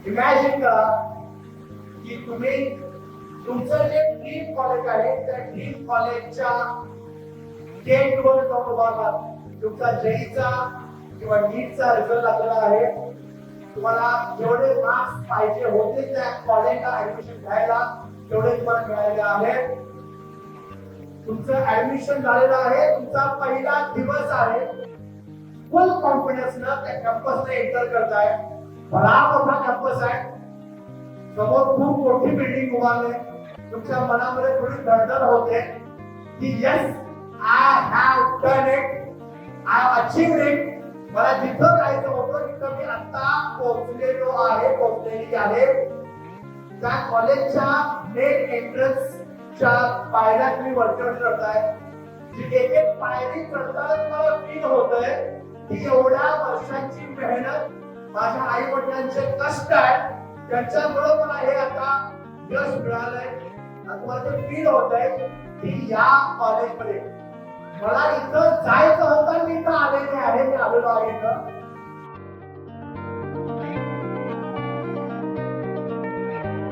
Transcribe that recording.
Imagine करा की तुम्ही तुमचं जे ड्रीम कॉलेज आहे त्या ड्रीम कॉलेजच्या गेटवर जाऊन उभा आहात. तुमचा जेईचा किंवा नीटचा रिझल्ट लागला आहे. तुम्हाला जेवढे मार्क्स पाहिजे होते त्या कॉलेजला ऍडमिशन घ्यायला तेवढे तुम्हाला मिळालेले आहेत. तुमचं ऍडमिशन झालेलं आहे. तुमचा पहिला दिवस आहे. फुल कॉन्फिडन्स न त्या कॅम्पसला एंटर करताय. बड़ा मोठा कॅम्पस आहे. समोर खूप मोठी बिल्डिंग उभारली. तुमच्या मनामध्ये थोडी धडधड होते की yes I have done it, I have achieved it. मला जिथं जायचं होतं तिथं मी आता पोहोचलेली आहे. त्या कॉलेजच्या मेन एंट्रन्सच्या पायऱ्या तुम्ही वरचढ करताय. जी एक एक पायरी चढताना तुम्हाला फील होतंय की एवढ्या वर्षांची मेहनत, माझ्या आई वडिलांचे कष्ट आहेत, त्यांच्यामुळे मला हे आता यश मिळालंय. तुम्हाला ते फील होतंय की या कॉलेजमध्ये मला इथं जायचं होतं, मी इथं आलेले आहे, मी आलेलो आहे इथं.